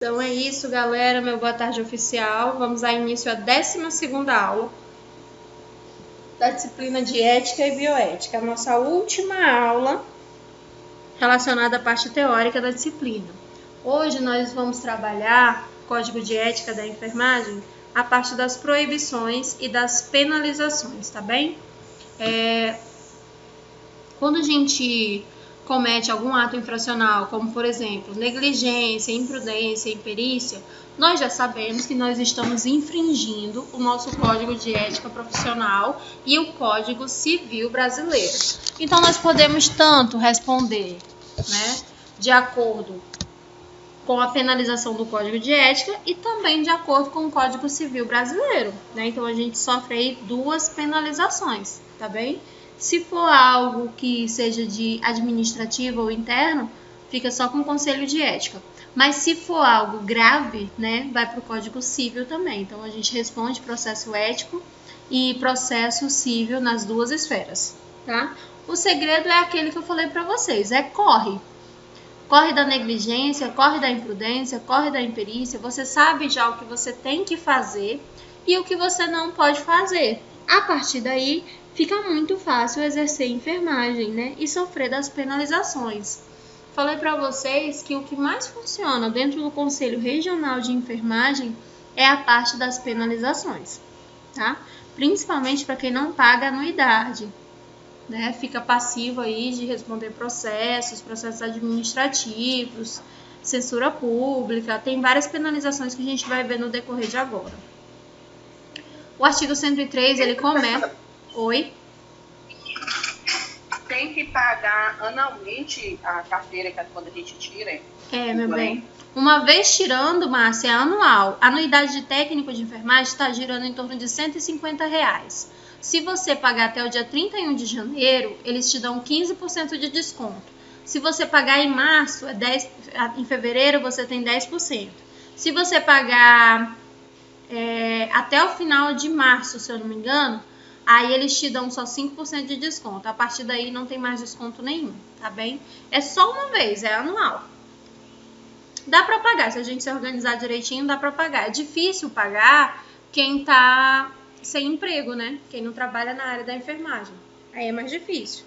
Então é isso, galera, meu boa tarde oficial. Vamos dar início à 12ª aula da disciplina de Ética e Bioética, a nossa última aula relacionada à parte teórica da disciplina. Hoje nós vamos trabalhar Código de Ética da Enfermagem, a parte das proibições e das penalizações, tá bem? Quando a gente comete algum ato infracional, como por exemplo, negligência, imprudência, imperícia, nós já sabemos que nós estamos infringindo o nosso Código de Ética Profissional e o Código Civil Brasileiro. Então nós podemos tanto responder, de acordo com a penalização do Código de Ética e também de acordo com o Código Civil Brasileiro, Então a gente sofre aí duas penalizações, tá bem? Se for algo que seja de administrativo ou interno, fica só com o Conselho de Ética. Mas se for algo grave, vai para o Código Civil também. Então a gente responde processo ético e processo civil nas duas esferas, tá? O segredo é aquele que eu falei para vocês, corre. Corre da negligência, corre da imprudência, corre da imperícia. Você sabe já o que você tem que fazer e o que você não pode fazer. A partir daí, fica muito fácil exercer enfermagem, e sofrer das penalizações. Falei para vocês que o que mais funciona dentro do Conselho Regional de Enfermagem é a parte das penalizações, tá? Principalmente para quem não paga anuidade, Fica passivo aí de responder processos administrativos, censura pública, tem várias penalizações que a gente vai ver no decorrer de agora. O artigo 103, ele começa... Oi? Tem que pagar anualmente a carteira quando a gente tira? Meu bem. Uma vez tirando, Márcia, é anual. A anuidade de técnico de enfermagem está girando em torno de R$150. Se você pagar até o dia 31 de janeiro, eles te dão 15% de desconto. Se você pagar em março, em fevereiro você tem 10%. Se você pagar até o final de março, se eu não me engano, aí eles te dão só 5% de desconto. A partir daí não tem mais desconto nenhum, tá bem? É só uma vez, é anual. Dá para pagar, se a gente se organizar direitinho, dá para pagar. É difícil pagar quem tá sem emprego, Quem não trabalha na área da enfermagem. Aí é mais difícil.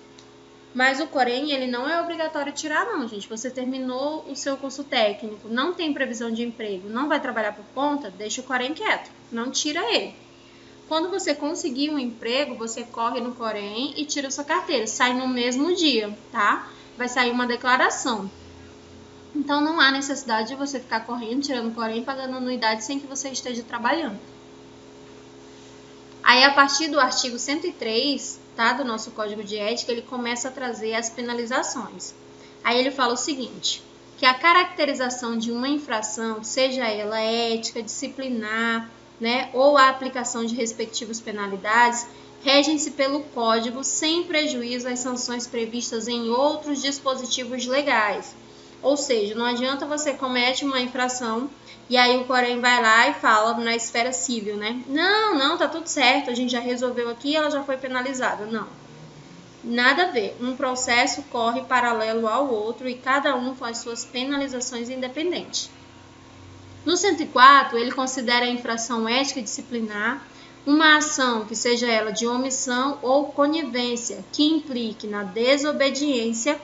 Mas o Corém, ele não é obrigatório tirar, não, gente. Você terminou o seu curso técnico, não tem previsão de emprego, não vai trabalhar por conta, deixa o Corém quieto, não tira ele. Quando você conseguir um emprego, você corre no Corém e tira sua carteira. Sai no mesmo dia, tá? Vai sair uma declaração. Então não há necessidade de você ficar correndo, tirando o Corém, pagando anuidade sem que você esteja trabalhando. Aí, a partir do artigo 103, do nosso Código de Ética, ele começa a trazer as penalizações. Aí ele fala o seguinte, que a caracterização de uma infração, seja ela ética, disciplinar, ou a aplicação de respectivas penalidades, regem-se pelo Código sem prejuízo às sanções previstas em outros dispositivos legais. Ou seja, não adianta você comete uma infração e aí o Corém vai lá e fala na esfera civil, Não, tá tudo certo, a gente já resolveu aqui, ela já foi penalizada. Não, nada a ver. Um processo corre paralelo ao outro e cada um com as suas penalizações independentes. No 104, ele considera a infração ética e disciplinar uma ação que seja ela de omissão ou conivência, que implique na desobediência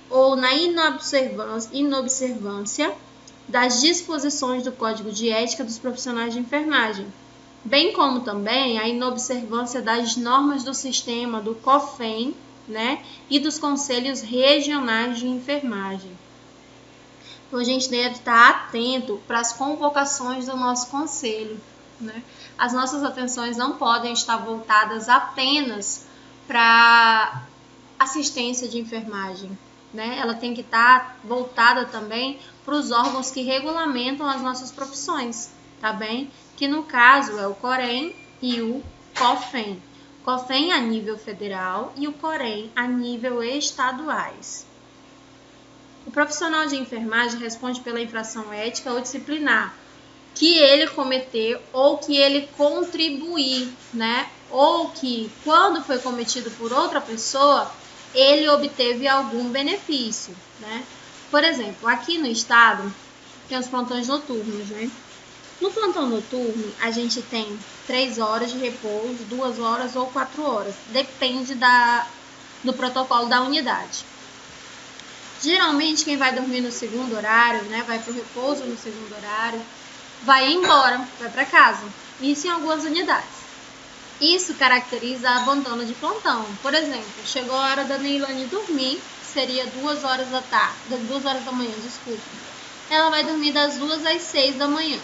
ou na inobservância das disposições do Código de Ética dos profissionais de enfermagem, bem como também a inobservância das normas do sistema do COFEN, e dos conselhos regionais de enfermagem. Então, a gente deve estar atento para as convocações do nosso conselho, As nossas atenções não podem estar voltadas apenas para assistência de enfermagem, Ela tem que estar voltada também para os órgãos que regulamentam as nossas profissões, tá bem? Que no caso é o Corém e o COFEN. COFEN a nível federal e o Corém a nível estaduais. O profissional de enfermagem responde pela infração ética ou disciplinar que ele cometer ou que ele contribuir, Ou que, quando foi cometido por outra pessoa, ele obteve algum benefício, Por exemplo, aqui no estado, tem os plantões noturnos, né? No plantão noturno, a gente tem 3 horas de repouso, 2 horas ou 4 horas. Depende do protocolo da unidade. Geralmente, quem vai dormir no segundo horário, né, vai para o repouso no segundo horário, vai embora, vai para casa. Isso em algumas unidades. Isso caracteriza abandono de plantão. Por exemplo, chegou a hora da Neilane dormir, seria 2 horas da tarde, 2 horas da manhã, desculpa. Ela vai dormir das 2 às 6 da manhã.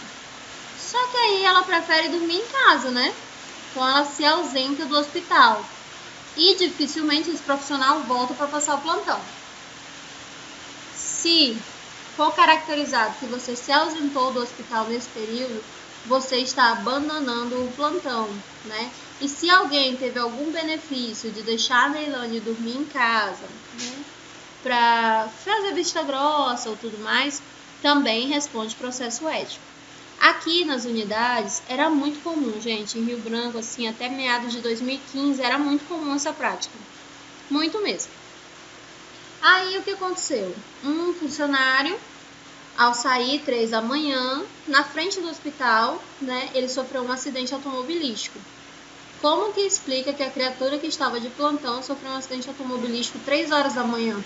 Só que aí ela prefere dormir em casa, né? Então ela se ausenta do hospital. E dificilmente esse profissional volta para passar o plantão. Se for caracterizado que você se ausentou do hospital nesse período, você está abandonando o plantão, né? E se alguém teve algum benefício de deixar a Neilane dormir em casa, né, para fazer vista grossa ou tudo mais, também responde processo ético. Aqui nas unidades era muito comum, gente, em Rio Branco, assim, até meados de 2015, era muito comum essa prática. Muito mesmo. Aí o que aconteceu? Um funcionário, ao sair 3 da manhã, na frente do hospital, né, ele sofreu um acidente automobilístico. Como que explica que a criatura que estava de plantão sofreu um acidente automobilístico 3 horas da manhã?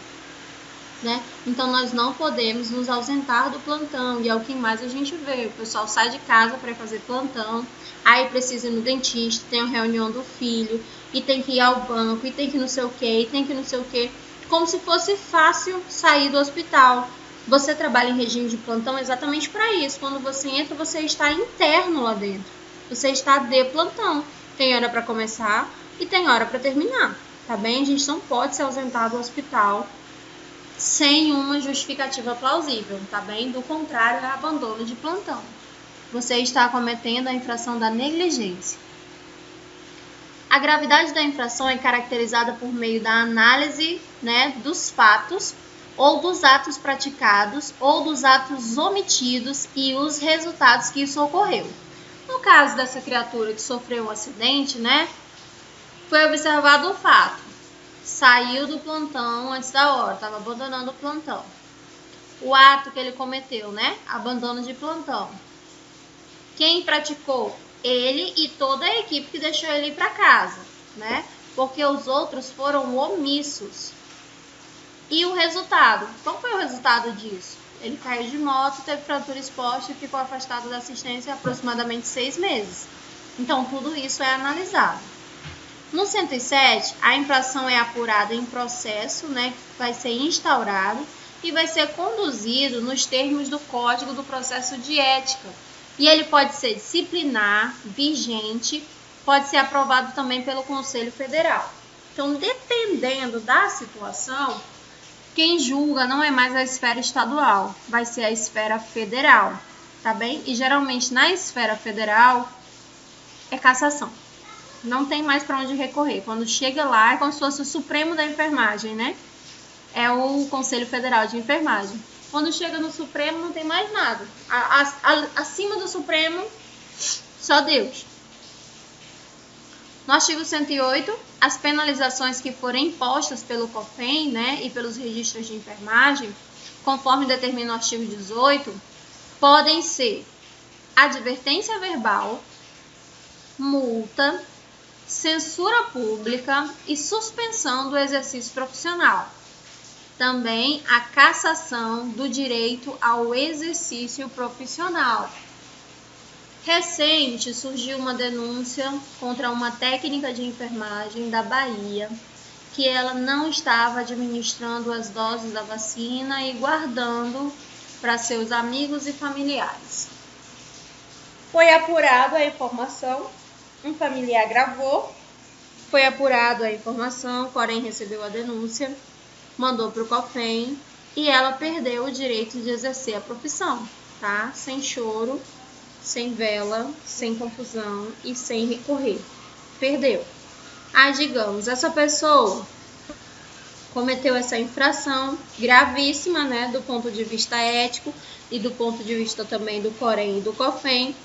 Né? Então nós não podemos nos ausentar do plantão, e é o que mais a gente vê. O pessoal sai de casa para fazer plantão, aí precisa ir no dentista, tem a reunião do filho, e tem que ir ao banco, e tem que não sei o que, e tem que não sei o que, como se fosse fácil sair do hospital. Você trabalha em regime de plantão exatamente para isso. Quando você entra, você está interno lá dentro, você está de plantão. Tem hora para começar e tem hora para terminar, tá bem? A gente não pode se ausentar do hospital sem uma justificativa plausível, tá bem? Do contrário, é abandono de plantão. Você está cometendo a infração da negligência. A gravidade da infração é caracterizada por meio da análise, né, dos fatos ou dos atos praticados ou dos atos omitidos e os resultados que isso ocorreu. No caso dessa criatura que sofreu um acidente, né, foi observado o fato. Saiu do plantão antes da hora, estava abandonando o plantão. O ato que ele cometeu, né, abandono de plantão. Quem praticou? Ele e toda a equipe que deixou ele ir para casa, né, porque os outros foram omissos. E o resultado? Qual foi o resultado disso? Ele caiu de moto, teve fratura exposta e ficou afastado da assistência aproximadamente 6 meses. Então, tudo isso é analisado. No 107, a infração é apurada em processo, né, que vai ser instaurado e vai ser conduzido nos termos do Código do Processo de Ética. E ele pode ser disciplinar, vigente, pode ser aprovado também pelo Conselho Federal. Então, dependendo da situação, quem julga não é mais a esfera estadual, vai ser a esfera federal, tá bem? E geralmente na esfera federal é cassação. Não tem mais para onde recorrer. Quando chega lá é como se fosse o Supremo da Enfermagem, né? É o Conselho Federal de Enfermagem. Quando chega no Supremo não tem mais nada. Acima do Supremo, só Deus. No artigo 108, as penalizações que forem impostas pelo COFEN, né, e pelos registros de enfermagem, conforme determina o artigo 18, podem ser advertência verbal, multa, censura pública e suspensão do exercício profissional. Também a cassação do direito ao exercício profissional. Recente, surgiu uma denúncia contra uma técnica de enfermagem da Bahia, que ela não estava administrando as doses da vacina e guardando para seus amigos e familiares. Foi apurada a informação, um familiar gravou, foi apurada a informação, porém recebeu a denúncia, mandou para o COFEN e ela perdeu o direito de exercer a profissão, tá? Sem choro, sem vela, sem confusão e sem recorrer. Perdeu. Aí, digamos, essa pessoa cometeu essa infração gravíssima, né, do ponto de vista ético e do ponto de vista também do COREN e do COFEN.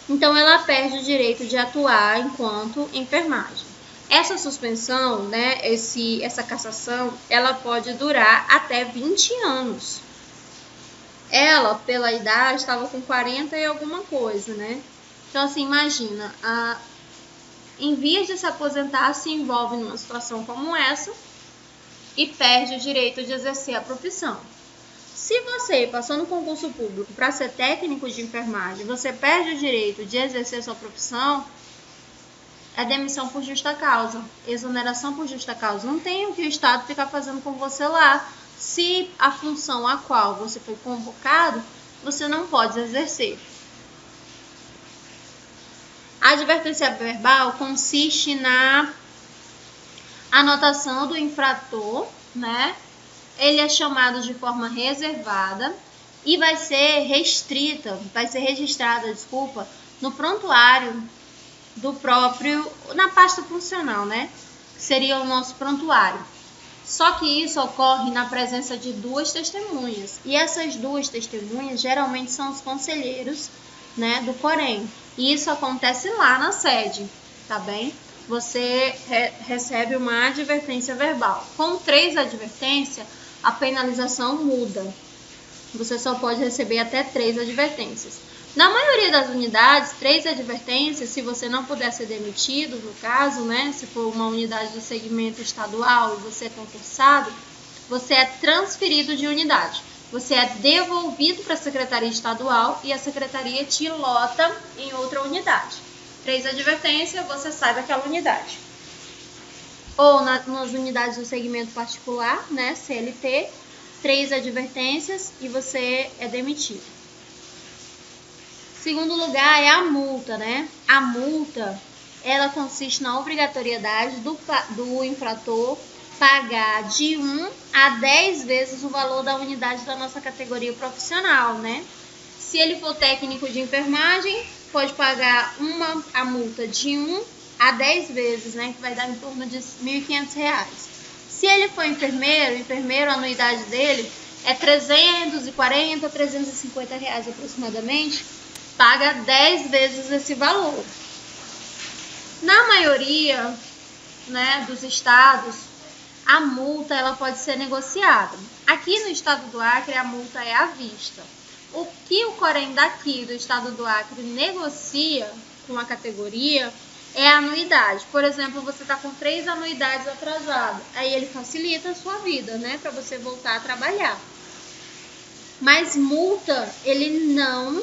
Então, ela perde o direito de atuar enquanto enfermagem. Essa suspensão, né, essa cassação, ela pode durar até 20 anos. ela, pela idade, estava com 40 e alguma coisa, né? Então, assim, imagina, em vias de se aposentar, se envolve numa situação como essa e perde o direito de exercer a profissão. Se você passou no concurso público para ser técnico de enfermagem, você perde o direito de exercer sua profissão, é demissão por justa causa, exoneração por justa causa. Não tem o que o Estado ficar fazendo com você lá. Se a função a qual você foi convocado, você não pode exercer. A advertência verbal consiste na anotação do infrator, né? Ele é chamado de forma reservada e vai ser registrada, no prontuário do próprio, na pasta funcional, né? Que seria o nosso prontuário. Só que isso ocorre na presença de 2 testemunhas. E essas 2 testemunhas geralmente são os conselheiros, né, do Corém. E isso acontece lá na sede, tá bem? Você recebe uma advertência verbal. Com 3 advertências, a penalização muda. Você só pode receber até 3 advertências. Na maioria das unidades, 3 advertências, se você não puder ser demitido, no caso, né, se for uma unidade do segmento estadual e você é concursado, você é transferido de unidade. Você é devolvido para a Secretaria Estadual e a Secretaria te lota em outra unidade. 3 advertências, você sai daquela unidade. Ou nas unidades do segmento particular, né, CLT, 3 advertências e você é demitido. Segundo lugar é a multa, né? A multa, ela consiste na obrigatoriedade do infrator pagar de 1 a 10 vezes o valor da unidade da nossa categoria profissional, né? Se ele for técnico de enfermagem, pode pagar a multa de 1 a 10 vezes, né? Que vai dar em torno de R$ 1.500. Se ele for enfermeiro, a anuidade dele é R$ 340 a R$ 350 aproximadamente. Paga 10 vezes esse valor. Na maioria, né, dos estados, a multa ela pode ser negociada. Aqui no estado do Acre, a multa é à vista. O que o Corém daqui do estado do Acre negocia com a categoria é a anuidade. Por exemplo, você está com 3 anuidades atrasadas. Aí ele facilita a sua vida, né, para você voltar a trabalhar. Mas multa, ele não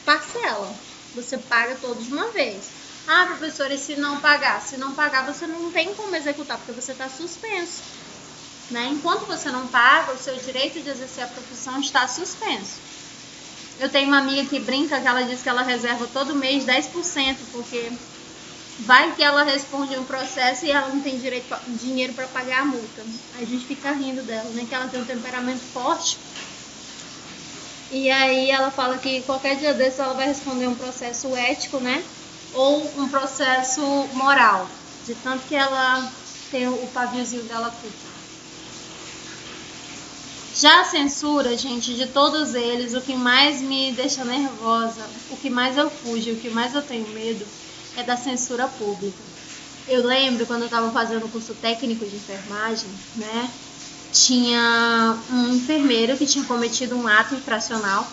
parcela, você paga todos de uma vez. Ah, professora, e se não pagar? Se não pagar, você não tem como executar, porque você está suspenso, né? Enquanto você não paga, o seu direito de exercer a profissão está suspenso. Eu tenho uma amiga que brinca, que ela diz que ela reserva todo mês 10%, porque vai que ela responde um processo e ela não tem dinheiro para pagar a multa. Aí a gente fica rindo dela, né? Que ela tem um temperamento forte. E aí ela fala que qualquer dia desses ela vai responder um processo ético, né? Ou um processo moral. De tanto que ela tem o paviozinho dela curto. Já a censura, gente, de todos eles, o que mais me deixa nervosa, o que mais eu fujo, o que mais eu tenho medo, é da censura pública. Eu lembro quando eu estava fazendo o curso técnico de enfermagem, né? Tinha um enfermeiro que tinha cometido um ato infracional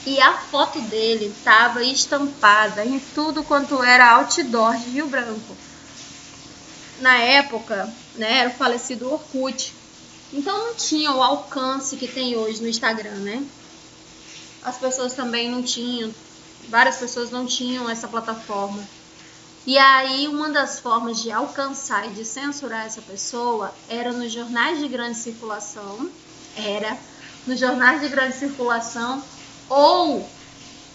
e a foto dele estava estampada em tudo quanto era outdoor de Rio Branco. Na época, né, era o falecido Orkut. Então não tinha o alcance que tem hoje no Instagram, né? As pessoas também não tinham, várias pessoas não tinham essa plataforma. E aí, uma das formas de alcançar e de censurar essa pessoa era nos jornais de grande circulação, ou,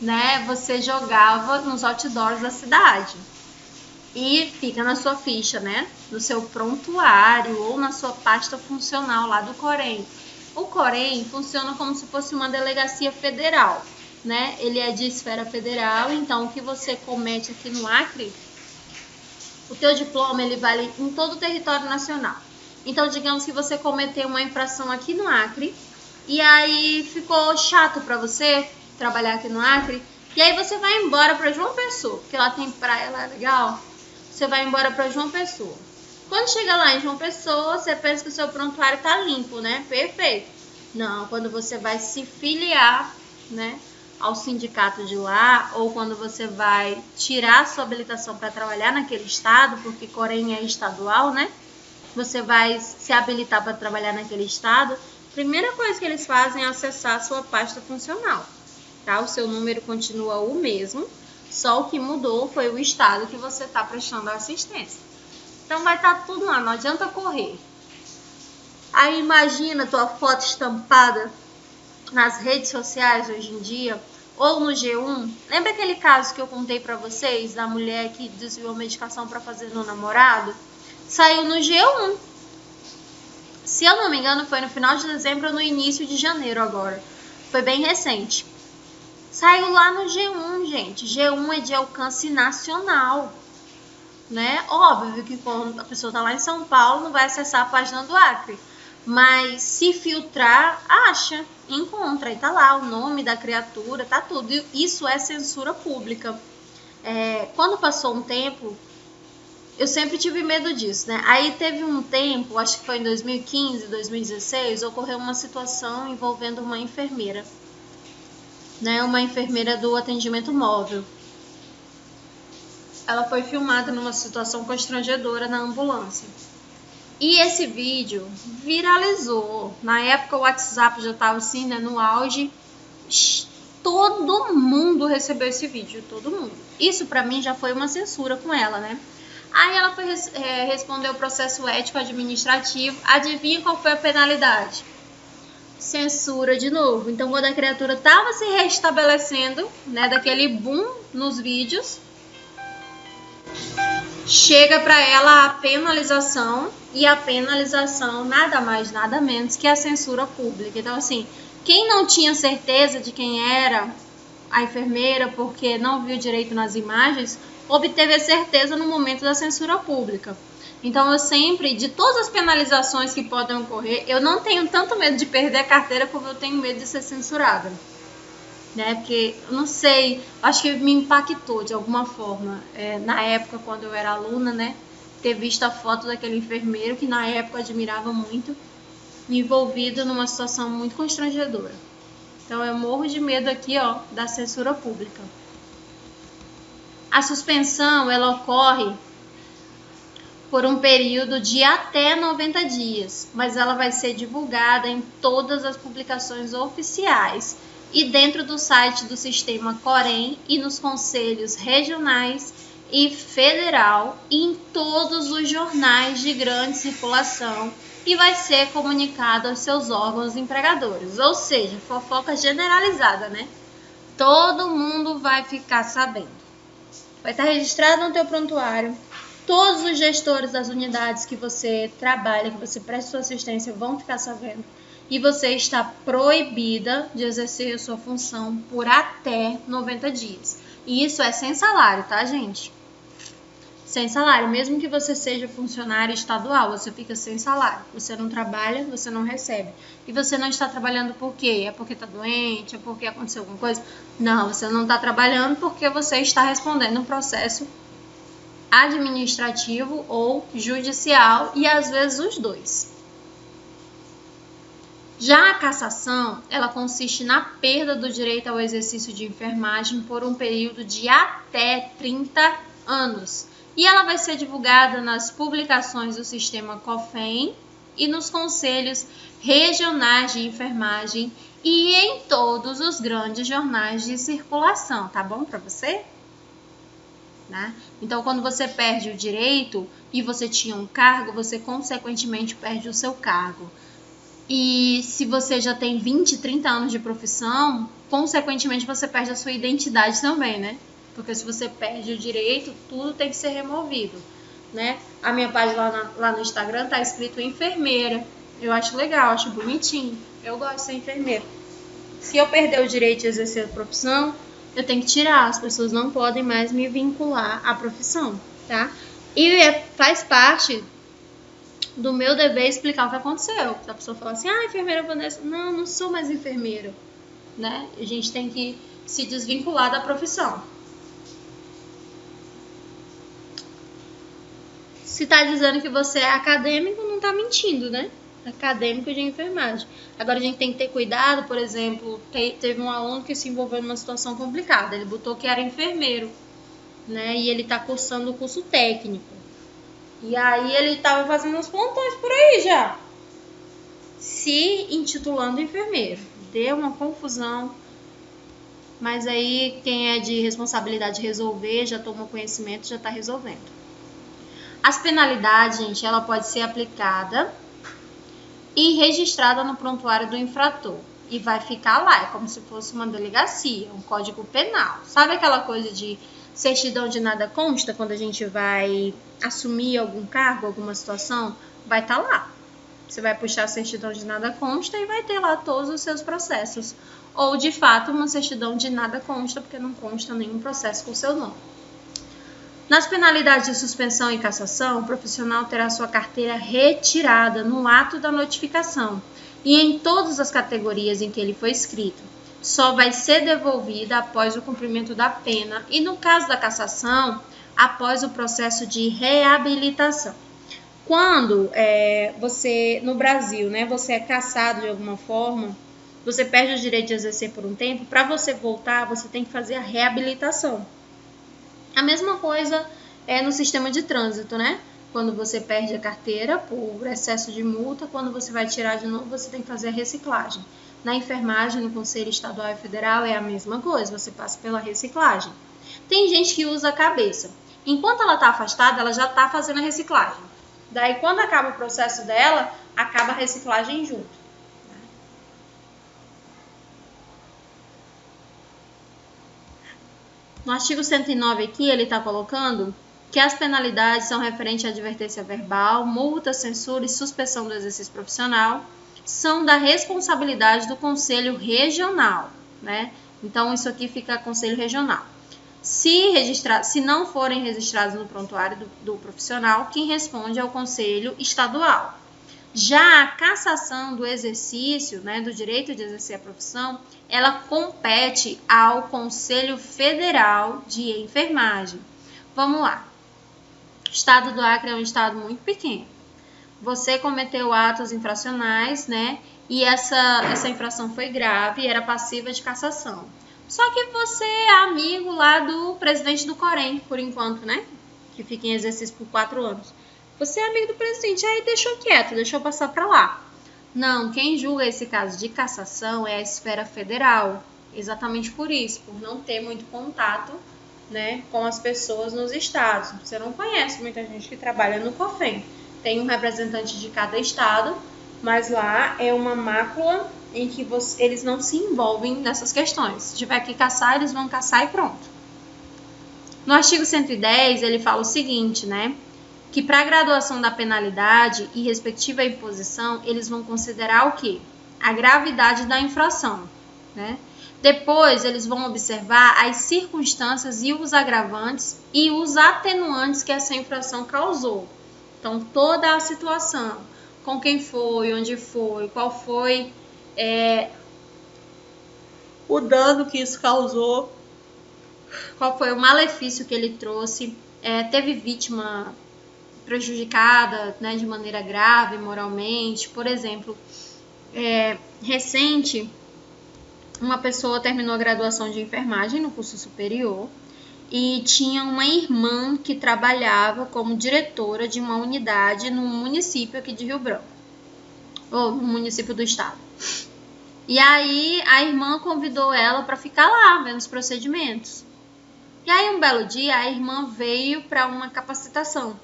né, você jogava nos outdoors da cidade. E fica na sua ficha, né, no seu prontuário ou na sua pasta funcional lá do Corém. O Corém funciona como se fosse uma delegacia federal, né? Ele é de esfera federal, então o que você comete aqui no Acre, o teu diploma ele vale em todo o território nacional. Então, digamos que você cometeu uma infração aqui no Acre e aí ficou chato para você trabalhar aqui no Acre, e aí você vai embora para João Pessoa, porque lá tem praia, lá é legal. Você vai embora para João Pessoa. Quando chega lá em João Pessoa, você pensa que o seu prontuário tá limpo, né? Perfeito. Não, quando você vai se filiar, né, ao sindicato de lá, ou quando você vai tirar sua habilitação para trabalhar naquele estado, porque Corém é estadual, né? Você vai se habilitar para trabalhar naquele estado. Primeira coisa que eles fazem é acessar a sua pasta funcional, tá? O seu número continua o mesmo, só o que mudou foi o estado que você está prestando a assistência. Então vai estar tudo lá, não adianta correr. Aí imagina tua foto estampada nas redes sociais hoje em dia, ou no G1. Lembra aquele caso que eu contei para vocês da mulher que desviou medicação para fazer no namorado? Saiu no G1. Se eu não me engano, foi no final de dezembro ou no início de janeiro agora. Foi bem recente. Saiu lá no G1, gente. G1 é de alcance nacional, né? Óbvio que quando a pessoa tá lá em São Paulo, não vai acessar a página do Acre. Mas se filtrar, acha, encontra. E tá lá o nome da criatura, tá tudo. Isso é censura pública. Quando passou um tempo, eu sempre tive medo disso, né? Aí teve um tempo, acho que foi em 2015, 2016, ocorreu uma situação envolvendo uma enfermeira, né? Uma enfermeira do atendimento móvel. Ela foi filmada numa situação constrangedora na ambulância. E esse vídeo viralizou. Na época o WhatsApp já estava assim, né, no auge. Todo mundo recebeu esse vídeo, todo mundo. Isso pra mim já foi uma censura com ela, né? Aí ela foi responder o processo ético administrativo. Adivinha qual foi a penalidade? Censura de novo. Então, quando a criatura estava se restabelecendo, né, daquele boom nos vídeos, chega para ela a penalização, e a penalização nada mais, nada menos que a censura pública. Então, assim, quem não tinha certeza de quem era a enfermeira porque não viu direito nas imagens, obteve a certeza no momento da censura pública. Então, eu sempre, de todas as penalizações que podem ocorrer, eu não tenho tanto medo de perder a carteira como eu tenho medo de ser censurada. Né? Porque, eu não sei, acho que me impactou de alguma forma. Na época, quando eu era aluna, né? Ter visto a foto daquele enfermeiro, que na época eu admirava muito, envolvido numa situação muito constrangedora. Então, eu morro de medo aqui, ó, da censura pública. A suspensão, ela ocorre por um período de até 90 dias, mas ela vai ser divulgada em todas as publicações oficiais e dentro do site do sistema Corém e nos conselhos regionais e federal e em todos os jornais de grande circulação e vai ser comunicado aos seus órgãos empregadores, ou seja, fofoca generalizada, né? Todo mundo vai ficar sabendo. Vai estar registrado no teu prontuário. Todos os gestores das unidades que você trabalha, que você presta sua assistência, vão ficar sabendo. E você está proibida de exercer a sua função por até 90 dias. E isso é sem salário, tá, gente? Sem salário. Mesmo que você seja funcionário estadual, você fica sem salário. Você não trabalha, você não recebe. E você não está trabalhando por quê? É porque está doente? É porque aconteceu alguma coisa? Não, você não está trabalhando porque você está respondendo um processo administrativo ou judicial e às vezes os dois. Já a cassação, ela consiste na perda do direito ao exercício de enfermagem por um período de até 30 anos. E ela vai ser divulgada nas publicações do sistema COFEM e nos conselhos regionais de enfermagem e em todos os grandes jornais de circulação, tá bom para você? Né? Então, quando você perde o direito e você tinha um cargo, você consequentemente perde o seu cargo. E se você já tem 20, 30 anos de profissão, consequentemente você perde a sua identidade também, né? Porque se você perde o direito, tudo tem que ser removido, né? A minha página lá no Instagram tá escrito enfermeira. Eu acho legal, acho bonitinho. Eu gosto de ser enfermeira. Se eu perder o direito de exercer a profissão, eu tenho que tirar. As pessoas não podem mais me vincular à profissão, tá? E faz parte do meu dever explicar o que aconteceu. Se a pessoa falar assim, enfermeira Vanessa, não sou mais enfermeira, né? A gente tem que se desvincular da profissão. Se tá dizendo que você é acadêmico, não tá mentindo, né? acadêmico de enfermagem. Agora a gente tem que ter cuidado, por exemplo, teve um aluno que se envolveu numa situação complicada, ele botou que era enfermeiro, né, e ele está cursando o curso técnico. E aí ele estava fazendo uns plantões por aí já, se intitulando enfermeiro. Deu uma confusão, mas aí quem é de responsabilidade de resolver, já tomou conhecimento, já está resolvendo. As penalidades, gente, ela pode ser aplicada e registrada no prontuário do infrator. E vai ficar lá, é como se fosse uma delegacia, um código penal. Sabe aquela coisa de certidão de nada consta, quando a gente vai assumir algum cargo, alguma situação? Vai estar lá. Você vai puxar a certidão de nada consta e vai ter lá todos os seus processos. Ou, de fato, uma certidão de nada consta, porque não consta nenhum processo com seu nome. Nas penalidades de suspensão e cassação, o profissional terá sua carteira retirada no ato da notificação e em todas as categorias em que ele foi inscrito. Só vai ser devolvida após o cumprimento da pena e, no caso da cassação, após o processo de reabilitação. Quando você, no Brasil, né, você é cassado de alguma forma, você perde o direito de exercer por um tempo, para você voltar, você tem que fazer a reabilitação. A mesma coisa é no sistema de trânsito, né? Quando você perde a carteira por excesso de multa, quando você vai tirar de novo, você tem que fazer a reciclagem. Na enfermagem, no Conselho Estadual e Federal, é a mesma coisa, você passa pela reciclagem. Tem gente que usa a cabeça. Enquanto ela está afastada, ela já está fazendo a reciclagem. Daí, quando acaba o processo dela, acaba a reciclagem junto. No artigo 109 aqui, ele está colocando que as penalidades são referentes à advertência verbal, multa, censura e suspensão do exercício profissional, são da responsabilidade do Conselho Regional, né? Então, isso aqui fica Conselho Regional. Se não forem registrados no prontuário do profissional, quem responde é o Conselho Estadual. Já a cassação do exercício, né, do direito de exercer a profissão, ela compete ao Conselho Federal de Enfermagem. Vamos lá. O estado do Acre é um estado muito pequeno. Você cometeu atos infracionais, né, e essa infração foi grave e era passível de cassação. Só que você é amigo lá do presidente do Corém, por enquanto, né, que fica em exercício por 4 anos. Você é amigo do presidente, aí deixou quieto, deixou passar para lá. Não, quem julga esse caso de cassação é a esfera federal, exatamente por isso, por não ter muito contato, né, com as pessoas nos estados. Você não conhece muita gente que trabalha no COFEM. Tem um representante de cada estado, mas lá é uma mácula em que eles não se envolvem nessas questões. Se tiver que caçar, eles vão caçar e pronto. No artigo 110, ele fala o seguinte, né? Que para a graduação da penalidade e respectiva imposição, eles vão considerar o quê? A gravidade da infração, né? Depois, eles vão observar as circunstâncias e os agravantes e os atenuantes que essa infração causou. Então, toda a situação, com quem foi, onde foi, qual foi o dano que isso causou, qual foi o malefício que ele trouxe, teve vítima prejudicada, né, de maneira grave, moralmente. Por exemplo, recente, uma pessoa terminou a graduação de enfermagem no curso superior e tinha uma irmã que trabalhava como diretora de uma unidade no município aqui de Rio Branco, ou no município do estado. E aí a irmã convidou ela para ficar lá, vendo os procedimentos. E aí um belo dia a irmã veio para uma capacitação.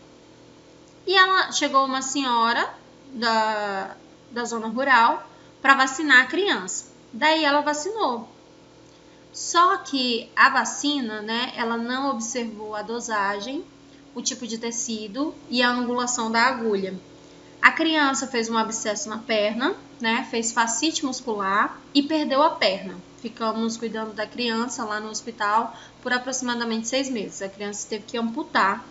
E ela chegou uma senhora da zona rural para vacinar a criança. Daí ela vacinou. Só que a vacina, né, ela não observou a dosagem, o tipo de tecido e a angulação da agulha. A criança fez um abscesso na perna, né, fez fascite muscular e perdeu a perna. Ficamos cuidando da criança lá no hospital por aproximadamente 6 meses. A criança teve que amputar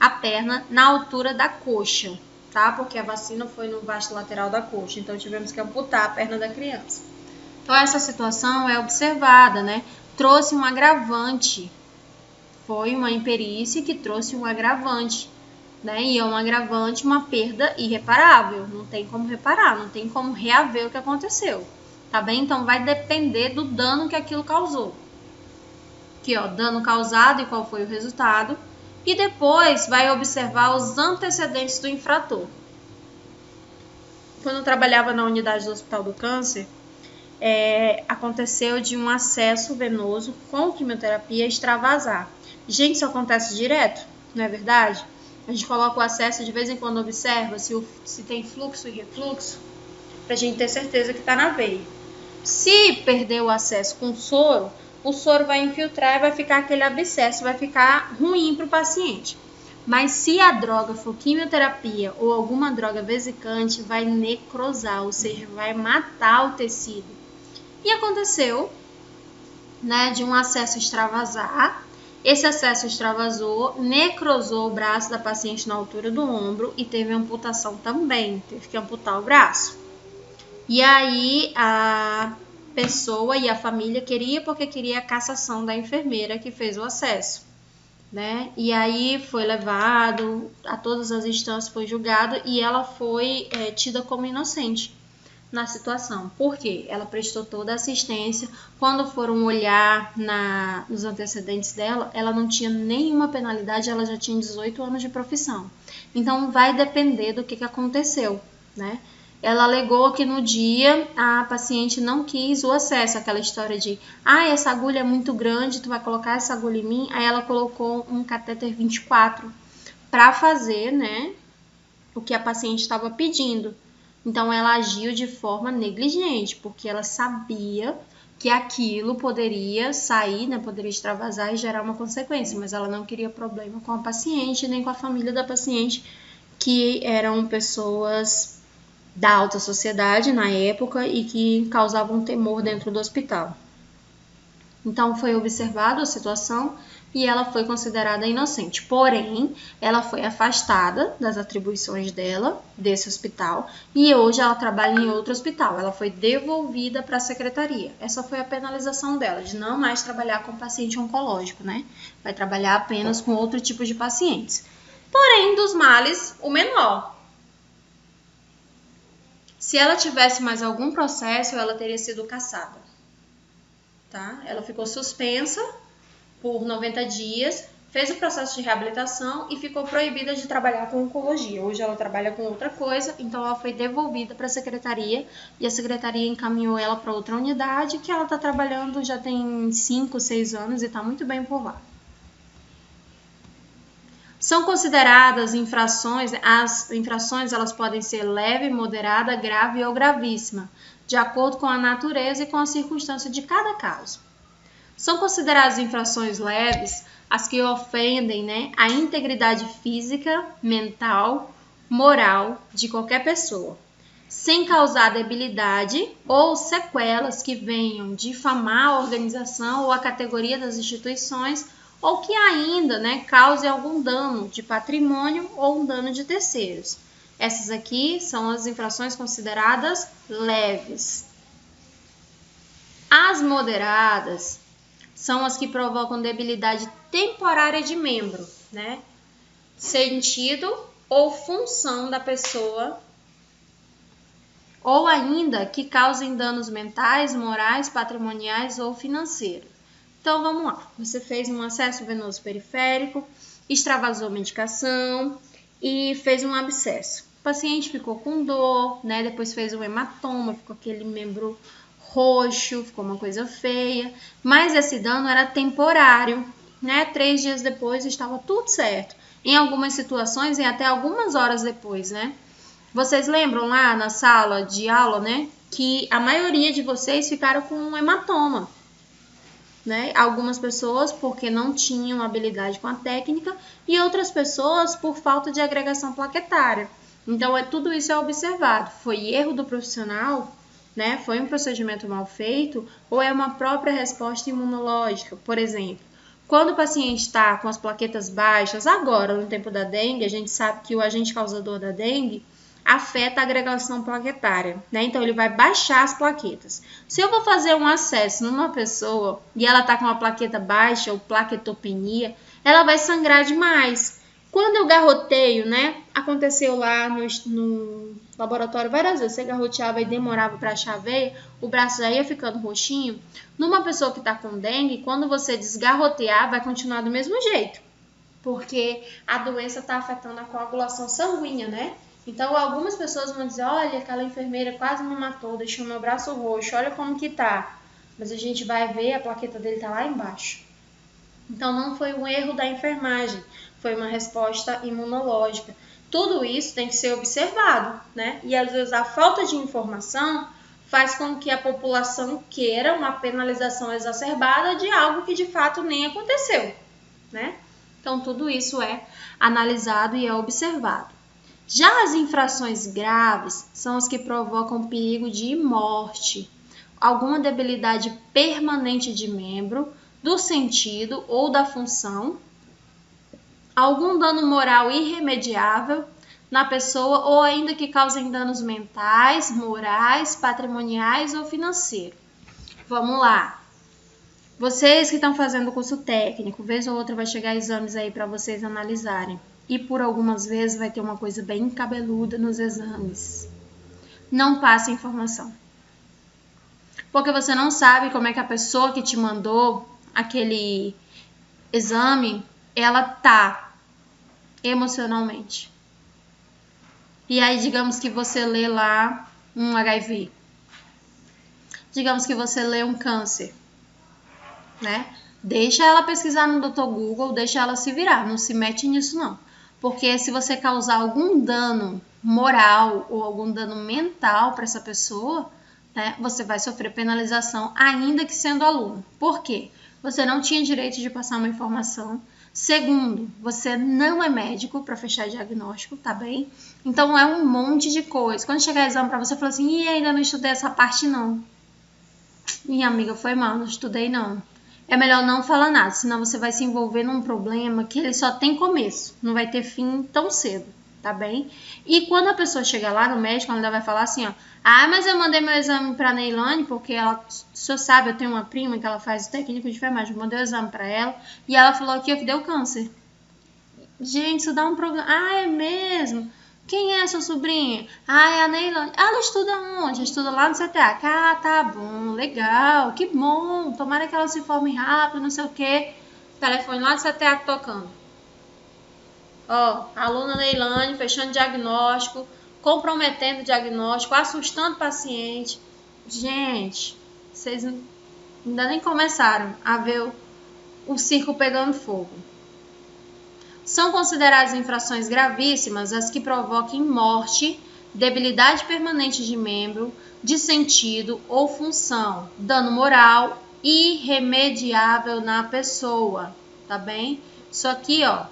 a perna na altura da coxa, tá? Porque a vacina foi no vasto lateral da coxa, então tivemos que amputar a perna da criança. Então essa situação é observada, né? Trouxe um agravante, foi uma imperícia que trouxe um agravante, né? E é um agravante, uma perda irreparável. Não tem como reparar, não tem como reaver o que aconteceu, tá bem? Então vai depender do dano que aquilo causou. Aqui, ó, dano causado e qual foi o resultado. E depois vai observar os antecedentes do infrator. Quando eu trabalhava na unidade do Hospital do Câncer, aconteceu de um acesso venoso com quimioterapia extravasar. Gente, isso acontece direto, não é verdade? A gente coloca o acesso, de vez em quando observa se tem fluxo e refluxo, pra gente ter certeza que tá na veia. Se perder o acesso com soro, o soro vai infiltrar e vai ficar aquele abscesso, vai ficar ruim para o paciente. Mas se a droga for quimioterapia ou alguma droga vesicante, vai necrosar, ou seja, vai matar o tecido. E aconteceu, né, de um acesso extravasar. Esse acesso extravasou, necrosou o braço da paciente na altura do ombro e teve amputação também, teve que amputar o braço. E aí a pessoa e a família porque queria a cassação da enfermeira que fez o acesso, né? E aí foi levado a todas as instâncias, foi julgado e ela foi tida como inocente na situação. Por quê? Ela prestou toda a assistência. Quando foram olhar nos antecedentes dela, ela não tinha nenhuma penalidade, ela já tinha 18 anos de profissão. Então vai depender do que aconteceu, né? Ela alegou que no dia a paciente não quis o acesso, aquela história de essa agulha é muito grande, tu vai colocar essa agulha em mim. Aí ela colocou um catéter 24 para fazer, né, o que a paciente estava pedindo. Então ela agiu de forma negligente, porque ela sabia que aquilo poderia sair, né, poderia extravasar e gerar uma consequência, mas ela não queria problema com a paciente, nem com a família da paciente, que eram pessoas da alta sociedade na época e que causavam temor dentro do hospital. Então foi observada a situação e ela foi considerada inocente. Porém, ela foi afastada das atribuições dela, desse hospital, e hoje ela trabalha em outro hospital. Ela foi devolvida para a secretaria. Essa foi a penalização dela, de não mais trabalhar com paciente oncológico, né? Vai trabalhar apenas com outro tipo de pacientes. Porém, dos males, o menor. Se ela tivesse mais algum processo, ela teria sido cassada, tá? Ela ficou suspensa por 90 dias, fez o processo de reabilitação e ficou proibida de trabalhar com oncologia. Hoje ela trabalha com outra coisa, então ela foi devolvida para a secretaria e a secretaria encaminhou ela para outra unidade que ela está trabalhando já tem 5, 6 anos e está muito bem por lá. São consideradas infrações, as infrações elas podem ser leve, moderada, grave ou gravíssima, de acordo com a natureza e com a circunstância de cada caso. São consideradas infrações leves as que ofendem, né, a integridade física, mental, moral de qualquer pessoa, sem causar debilidade ou sequelas que venham difamar a organização ou a categoria das instituições ou que ainda, né, cause algum dano de patrimônio ou um dano de terceiros. Essas aqui são as infrações consideradas leves. As moderadas são as que provocam debilidade temporária de membro, né, sentido ou função da pessoa, ou ainda que causem danos mentais, morais, patrimoniais ou financeiros. Então, vamos lá. Você fez um acesso venoso periférico, extravasou medicação e fez um abscesso. O paciente ficou com dor, né? Depois fez um hematoma, ficou aquele membro roxo, ficou uma coisa feia. Mas esse dano era temporário, né? 3 dias depois estava tudo certo. Em algumas situações, e até algumas horas depois, né? Vocês lembram lá na sala de aula, né? Que a maioria de vocês ficaram com um hematoma. Né? Algumas pessoas porque não tinham habilidade com a técnica e outras pessoas por falta de agregação plaquetária. Então, tudo isso é observado. Foi erro do profissional, né? Foi um procedimento mal feito ou é uma própria resposta imunológica? Por exemplo, quando o paciente está com as plaquetas baixas, agora no tempo da dengue, a gente sabe que o agente causador da dengue afeta a agregação plaquetária, né? Então, ele vai baixar as plaquetas. Se eu vou fazer um acesso numa pessoa e ela tá com uma plaqueta baixa ou plaquetopenia, ela vai sangrar demais. Quando eu garroteio, né? Aconteceu lá no laboratório várias vezes. Você garroteava e demorava para achar a veia, o braço já ia ficando roxinho. Numa pessoa que está com dengue, quando você desgarrotear, vai continuar do mesmo jeito. Porque a doença está afetando a coagulação sanguínea, né? Então, algumas pessoas vão dizer, olha, aquela enfermeira quase me matou, deixou meu braço roxo, olha como que tá. Mas a gente vai ver, a plaqueta dele tá lá embaixo. Então, não foi um erro da enfermagem, foi uma resposta imunológica. Tudo isso tem que ser observado, né? E às vezes a falta de informação faz com que a população queira uma penalização exacerbada de algo que de fato nem aconteceu, né? Então, tudo isso é analisado e é observado. Já as infrações graves são as que provocam perigo de morte, alguma debilidade permanente de membro, do sentido ou da função, algum dano moral irremediável na pessoa ou ainda que causem danos mentais, morais, patrimoniais ou financeiros. Vamos lá. Vocês que estão fazendo o curso técnico, vez ou outra vai chegar exames aí para vocês analisarem. E por algumas vezes vai ter uma coisa bem cabeluda nos exames. Não passe informação. Porque você não sabe como é que a pessoa que te mandou aquele exame, ela tá emocionalmente. E aí, digamos que você lê lá um HIV. Digamos que você lê um câncer, né? Deixa ela pesquisar no Dr. Google, deixa ela se virar, não se mete nisso não. Porque se você causar algum dano moral ou algum dano mental para essa pessoa, né, você vai sofrer penalização ainda que sendo aluno. Por quê? Você não tinha direito de passar uma informação. Segundo, você não é médico para fechar diagnóstico, tá bem? Então é um monte de coisa. Quando chegar exame para você, fala assim, e ainda não estudei essa parte não. Minha amiga, foi mal, não estudei não. É melhor não falar nada, senão você vai se envolver num problema que ele só tem começo, não vai ter fim tão cedo, tá bem? E quando a pessoa chegar lá no médico, ela ainda vai falar assim, ó, ah, mas eu mandei meu exame pra Neilane, porque ela, o senhor sabe, eu tenho uma prima que ela faz técnico de enfermagem, eu mandei o exame pra ela, e ela falou que deu câncer. Gente, isso dá um problema. Ah, é mesmo? Quem é sua sobrinha? Ah, é a Neilane. Ela estuda onde? Estuda lá no CTA. Ah, tá bom, legal, que bom. Tomara que ela se forme rápido, não sei o quê. Telefone lá do CTA tocando. Ó, aluna Neilane fechando diagnóstico, comprometendo o diagnóstico, assustando o paciente. Gente, vocês ainda nem começaram a ver o circo pegando fogo. São consideradas infrações gravíssimas as que provoquem morte, debilidade permanente de membro, de sentido ou função, dano moral irremediável na pessoa, tá bem? Isso aqui, ó,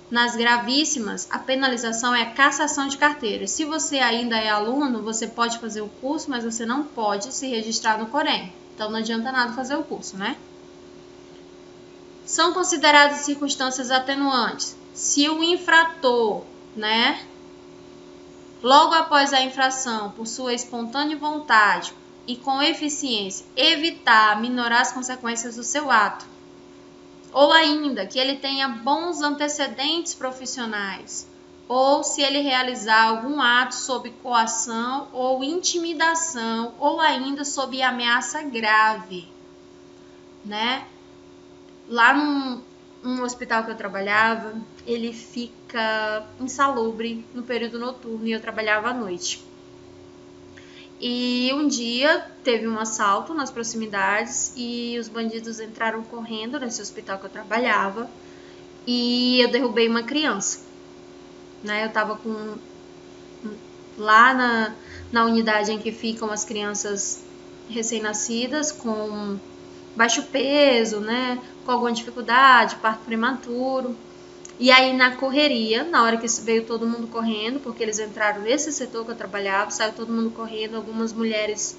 nas gravíssimas, a penalização é a cassação de carteira. Se você ainda é aluno, você pode fazer o curso, mas você não pode se registrar no Corém. Então não adianta nada fazer o curso, né? São consideradas circunstâncias atenuantes se o infrator, né, logo após a infração, por sua espontânea vontade e com eficiência, evitar minorar as consequências do seu ato, ou ainda que ele tenha bons antecedentes profissionais, ou se ele realizar algum ato sob coação ou intimidação, ou ainda sob ameaça grave, né? Lá num hospital que eu trabalhava, ele fica insalubre no período noturno e eu trabalhava à noite. E um dia teve um assalto nas proximidades e os bandidos entraram correndo nesse hospital que eu trabalhava e eu derrubei uma criança. Né? Eu estava lá na unidade em que ficam as crianças recém-nascidas com baixo peso, né, com alguma dificuldade, parto prematuro. E aí na correria, na hora que veio todo mundo correndo, porque eles entraram nesse setor que eu trabalhava, saiu todo mundo correndo, algumas mulheres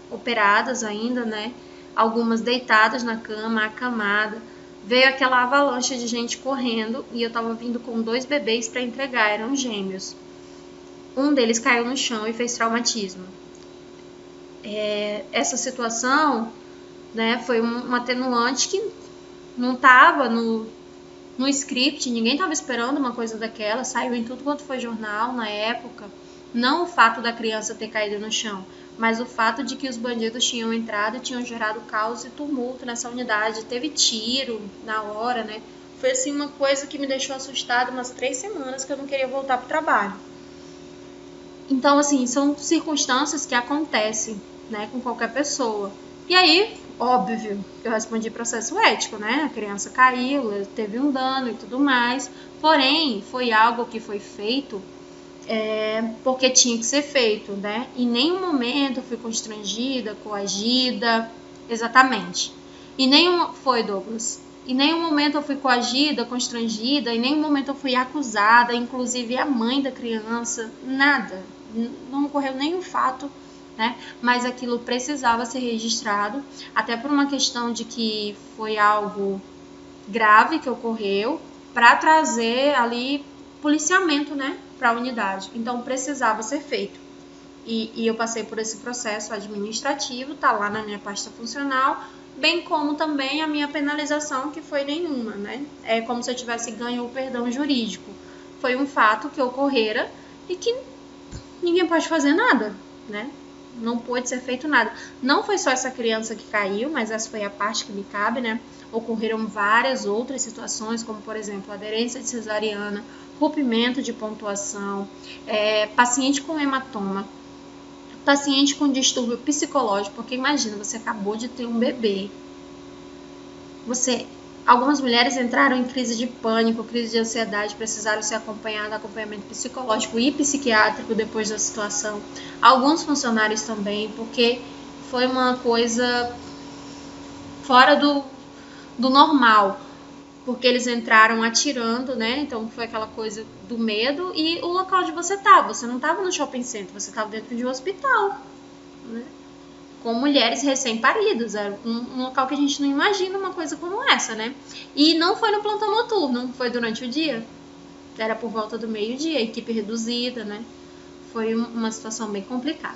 operadas ainda, né, algumas deitadas na cama, acamada. Veio aquela avalanche de gente correndo e eu tava vindo com 2 bebês para entregar, eram gêmeos. Um deles caiu no chão e fez traumatismo. Essa situação, né, foi um atenuante que não estava no script, ninguém estava esperando uma coisa daquela, saiu em tudo quanto foi jornal na época. Não o fato da criança ter caído no chão, mas o fato de que os bandidos tinham entrado e tinham gerado caos e tumulto nessa unidade. Teve tiro na hora, né? Foi assim uma coisa que me deixou assustada umas 3 semanas, que eu não queria voltar pro trabalho. Então, assim, são circunstâncias que acontecem, né, com qualquer pessoa. E aí, óbvio, eu respondi processo ético, né? A criança caiu, teve um dano e tudo mais. Porém, foi algo que foi feito porque tinha que ser feito, né? Em nenhum momento eu fui constrangida, coagida, exatamente. Foi, Douglas. Em nenhum momento eu fui coagida, constrangida, em nenhum momento eu fui acusada, inclusive a mãe da criança, nada. Não ocorreu nenhum fato, né? Mas aquilo precisava ser registrado, até por uma questão de que foi algo grave que ocorreu, para trazer ali policiamento, né, para a unidade. Então precisava ser feito. E eu passei por esse processo administrativo, tá lá na minha pasta funcional, bem como também a minha penalização, que foi nenhuma, né? É como se eu tivesse ganho o perdão jurídico. Foi um fato que ocorrera e que ninguém pode fazer nada, né? Não pôde ser feito nada. Não foi só essa criança que caiu, mas essa foi a parte que me cabe, né? Ocorreram várias outras situações, como, por exemplo, aderência de cesariana, rompimento de pontuação, paciente com hematoma, paciente com distúrbio psicológico, porque imagina, você acabou de ter um bebê. Algumas mulheres entraram em crise de pânico, crise de ansiedade, precisaram ser acompanhadas, acompanhamento psicológico e psiquiátrico depois da situação. Alguns funcionários também, porque foi uma coisa fora do normal, porque eles entraram atirando, né? Então foi aquela coisa do medo. E o local onde você não estava no shopping center, você estava dentro de um hospital, né? Com mulheres recém-paridas, era um local que a gente não imagina uma coisa como essa, né? E não foi no plantão noturno, foi durante o dia, era por volta do meio-dia, equipe reduzida, né? Foi uma situação bem complicada.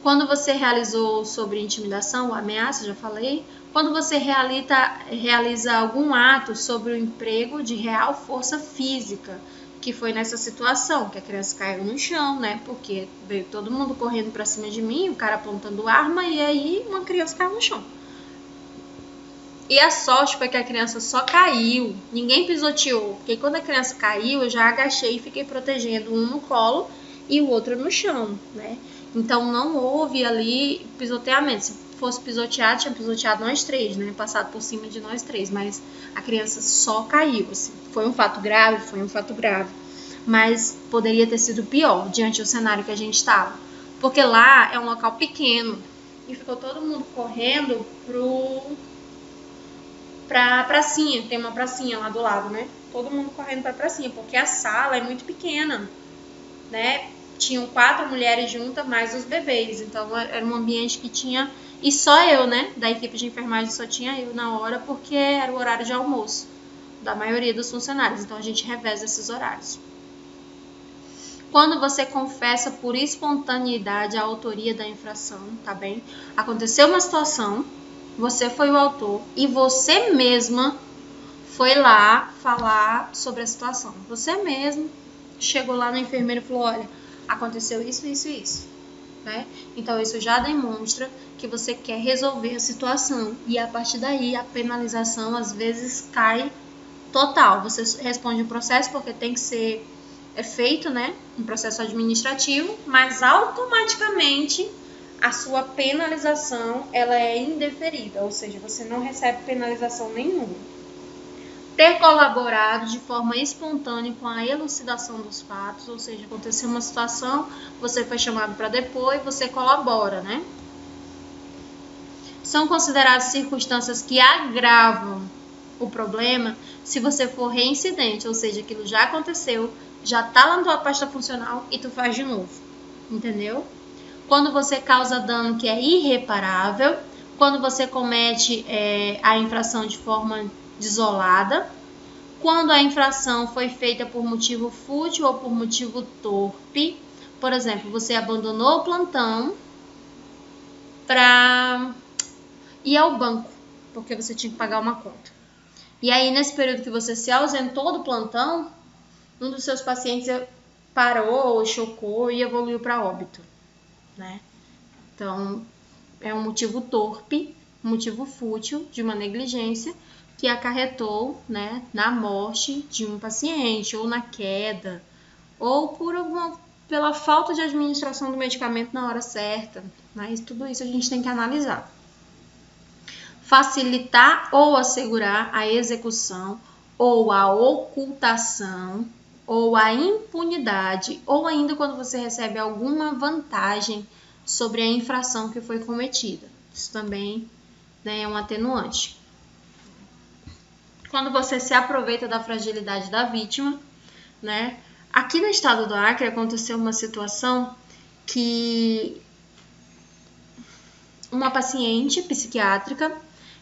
Quando você realizou sobre intimidação ou ameaça, já falei. Quando você realiza algum ato sobre o emprego de real força física, que foi nessa situação, que a criança caiu no chão, né? Porque veio todo mundo correndo pra cima de mim, o cara apontando arma, e aí uma criança caiu no chão. E a sorte foi que a criança só caiu, ninguém pisoteou, porque quando a criança caiu, eu já agachei e fiquei protegendo um no colo e o outro no chão, né? Então não houve ali pisoteamento. Se fosse pisoteado, tinha pisoteado nós 3, né? Passado por cima de nós 3, mas a criança só caiu, assim. Foi um fato grave, mas poderia ter sido pior diante do cenário que a gente estava, porque lá é um local pequeno e ficou todo mundo correndo pra pracinha, tem uma pracinha lá do lado, né? Todo mundo correndo pra pracinha, porque a sala é muito pequena, né? Tinham 4 mulheres juntas, mais os bebês, então era um ambiente que tinha, e só eu, né, da equipe de enfermagem só tinha eu na hora, porque era o horário de almoço da maioria dos funcionários, então a gente reveza esses horários. Quando você confessa por espontaneidade a autoria da infração, tá bem? Aconteceu uma situação, você foi o autor e você mesma foi lá falar sobre a situação. Você mesmo chegou lá no enfermeiro e falou, olha, aconteceu isso, isso e isso, né? Então isso já demonstra que você quer resolver a situação e a partir daí a penalização às vezes cai total. Você responde o processo porque tem que ser feito, né? Um processo administrativo, mas automaticamente a sua penalização ela é indeferida, ou seja, você não recebe penalização nenhuma. Ter colaborado de forma espontânea com a elucidação dos fatos, ou seja, aconteceu uma situação, você foi chamado para depor e você colabora, né? São consideradas circunstâncias que agravam o problema se você for reincidente, ou seja, aquilo já aconteceu, já tá lá na tua pasta funcional e tu faz de novo, entendeu? Quando você causa dano que é irreparável, quando você comete a infração de forma desolada, quando a infração foi feita por motivo fútil ou por motivo torpe, por exemplo, você abandonou o plantão para ir ao banco, porque você tinha que pagar uma conta. E aí, nesse período que você se ausentou do plantão, um dos seus pacientes parou, chocou e evoluiu para óbito, né? Então, é um motivo torpe, um motivo fútil de uma negligência que acarretou, né, na morte de um paciente, ou na queda, ou pela falta de administração do medicamento na hora certa. Mas tudo isso a gente tem que analisar. Facilitar ou assegurar a execução, ou a ocultação, ou a impunidade, ou ainda quando você recebe alguma vantagem sobre a infração que foi cometida. Isso também, né, é um atenuante. Quando você se aproveita da fragilidade da vítima, né? Aqui no estado do Acre aconteceu uma situação que uma paciente psiquiátrica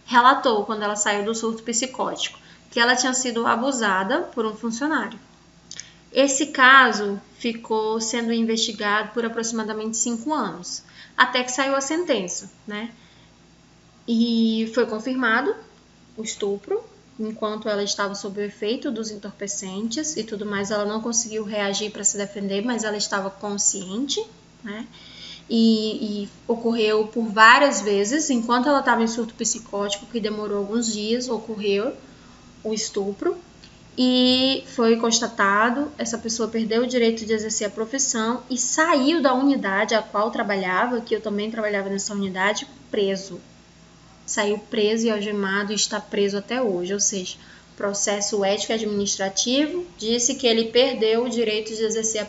relatou, quando ela saiu do surto psicótico, que ela tinha sido abusada por um funcionário. Esse caso ficou sendo investigado por aproximadamente 5 anos, até que saiu a sentença, né? E foi confirmado o estupro, enquanto ela estava sob o efeito dos entorpecentes e tudo mais, ela não conseguiu reagir para se defender, mas ela estava consciente, né? E ocorreu por várias vezes, enquanto ela estava em surto psicótico, que demorou alguns dias, ocorreu o estupro. E foi constatado, essa pessoa perdeu o direito de exercer a profissão e saiu da unidade a qual trabalhava, que eu também trabalhava nessa unidade, preso. Saiu preso e algemado e está preso até hoje, ou seja, processo ético e administrativo disse que ele perdeu o direito de exercer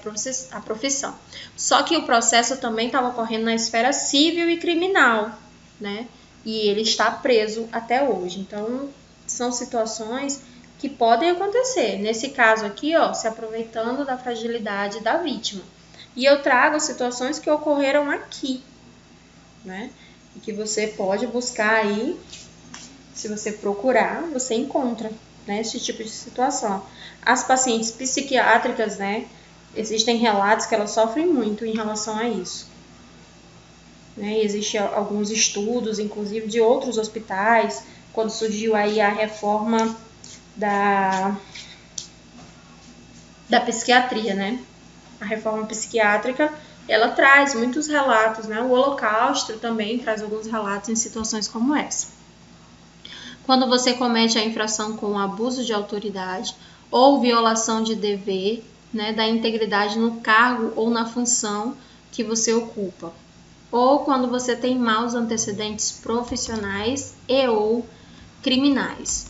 a profissão. Só que o processo também estava ocorrendo na esfera civil e criminal, né? E ele está preso até hoje. Então, são situações que podem acontecer. Nesse caso aqui, ó, se aproveitando da fragilidade da vítima. E eu trago situações que ocorreram aqui, né? E que você pode buscar aí, se você procurar, você encontra, né, esse tipo de situação. As pacientes psiquiátricas, né, existem relatos que elas sofrem muito em relação a isso. Né? Existem alguns estudos, inclusive de outros hospitais, quando surgiu aí a reforma da psiquiatria, né? A reforma psiquiátrica, ela traz muitos relatos, né? O Holocausto também traz alguns relatos em situações como essa. Quando você comete a infração com abuso de autoridade ou violação de dever, né, da integridade no cargo ou na função que você ocupa. Ou quando você tem maus antecedentes profissionais e ou criminais.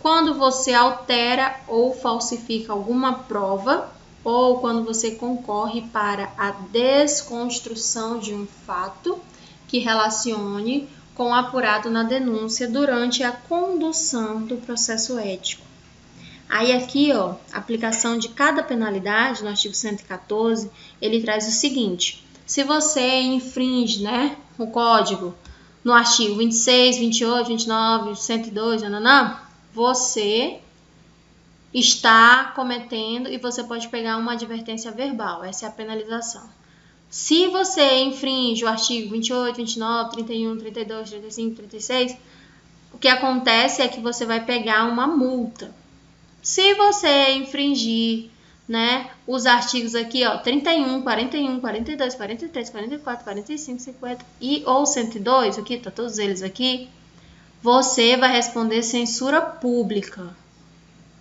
Quando você altera ou falsifica alguma prova, ou quando você concorre para a desconstrução de um fato que relacione com o apurado na denúncia durante a condução do processo ético. Aí aqui, ó, a aplicação de cada penalidade no artigo 114, ele traz o seguinte: se você infringe, né, o código no artigo 26, 28, 29, 102, você está cometendo e você pode pegar uma advertência verbal. Essa é a penalização. Se você infringe o artigo 28, 29, 31, 32, 35, 36, o que acontece é que você vai pegar uma multa. Se você infringir, né, os artigos aqui, ó, 31, 41, 42, 43, 44, 45, 50 e ou 102, aqui tá todos eles aqui, você vai responder censura pública,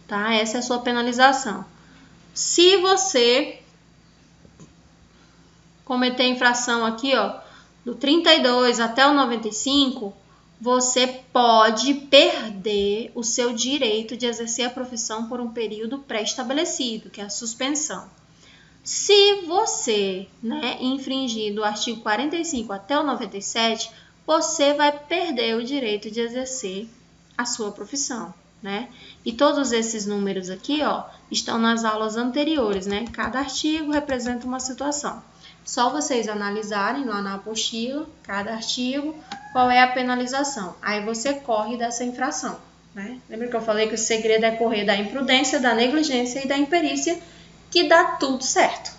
tá? Essa é a sua penalização. Se você cometer infração aqui, ó, do 32 até o 95, você pode perder o seu direito de exercer a profissão por um período pré-estabelecido, que é a suspensão. Se você, né, infringir do artigo 45 até o 97, você vai perder o direito de exercer a sua profissão, né? E todos esses números aqui, ó, estão nas aulas anteriores, né? Cada artigo representa uma situação. Só vocês analisarem lá na apostila, cada artigo, qual é a penalização. Aí você corre dessa infração, né? Lembra que eu falei que o segredo é correr da imprudência, da negligência e da imperícia, que dá tudo certo.